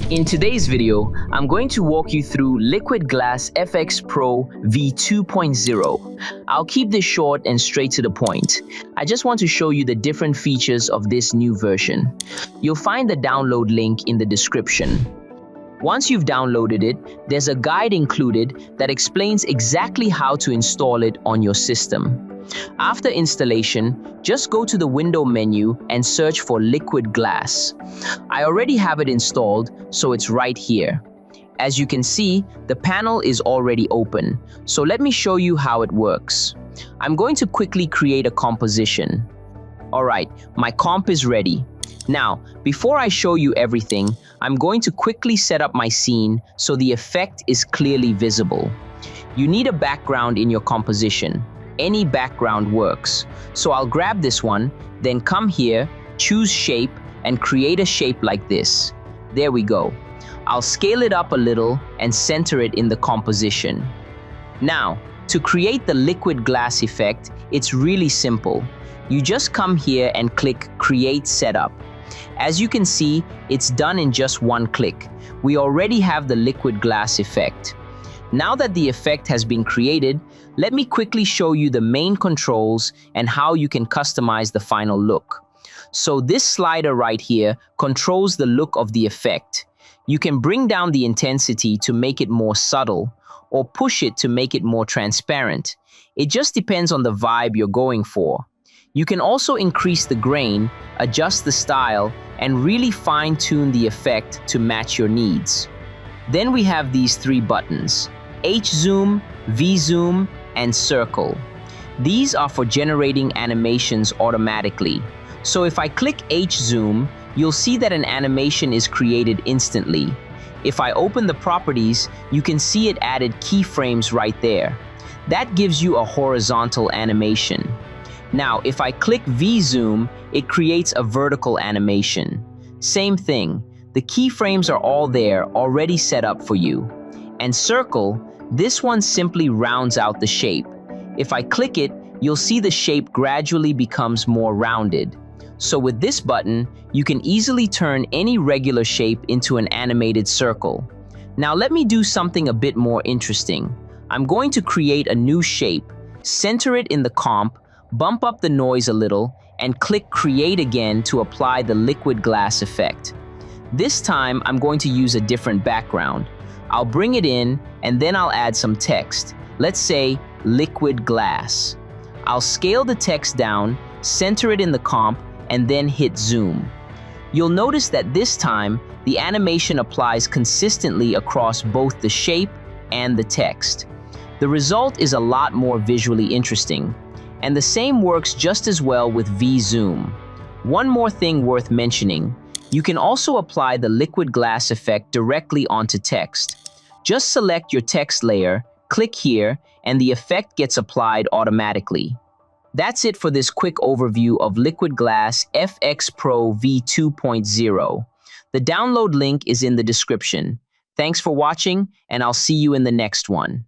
In today's video, I'm going to walk you through LiquidGlass FX Pro V2.0. I'll keep this short and straight to the point. I just want to show you the different features of this new version. You'll find the download link in the description. Once you've downloaded it, there's a guide included that explains exactly how to install it on your system. After installation, just go to the window menu and search for LiquidGlass. I already have it installed, so it's right here. As you can see, the panel is already open, so let me show you how it works. I'm going to quickly create a composition. Alright, my comp is ready. Now, before I show you everything, I'm going to quickly set up my scene so the effect is clearly visible. You need a background in your composition. Any background works. So I'll grab this one, then come here, choose shape, and create a shape like this. There we go. I'll scale it up a little and center it in the composition. Now, to create the liquid glass effect, it's really simple. You just come here and click Create Setup. As you can see, it's done in just one click. We already have the liquid glass effect. Now that the effect has been created, let me quickly show you the main controls and how you can customize the final look. So this slider right here controls the look of the effect. You can bring down the intensity to make it more subtle, or push it to make it more transparent. It just depends on the vibe you're going for. You can also increase the grain, adjust the style, and really fine-tune the effect to match your needs. Then we have these three buttons: H-Zoom, V-Zoom, and Circle. These are for generating animations automatically. So if I click H-Zoom, you'll see that an animation is created instantly. If I open the properties, you can see it added keyframes right there. That gives you a horizontal animation. Now, if I click V-Zoom, it creates a vertical animation. Same thing. The keyframes are all there, already set up for you. And Circle, this one simply rounds out the shape. If I click it, you'll see the shape gradually becomes more rounded. So with this button, you can easily turn any regular shape into an animated circle. Now let me do something a bit more interesting. I'm going to create a new shape, center it in the comp, bump up the noise a little, and click Create again to apply the liquid glass effect. This time, I'm going to use a different background. I'll bring it in, and then I'll add some text. Let's say, liquid glass. I'll scale the text down, center it in the comp, and then hit zoom. You'll notice that this time, the animation applies consistently across both the shape and the text. The result is a lot more visually interesting. And the same works just as well with V-Zoom. One more thing worth mentioning. You can also apply the liquid glass effect directly onto text. Just select your text layer, click here, and the effect gets applied automatically. That's it for this quick overview of LiquidGlass FX Pro V2.0. The download link is in the description. Thanks for watching, and I'll see you in the next one.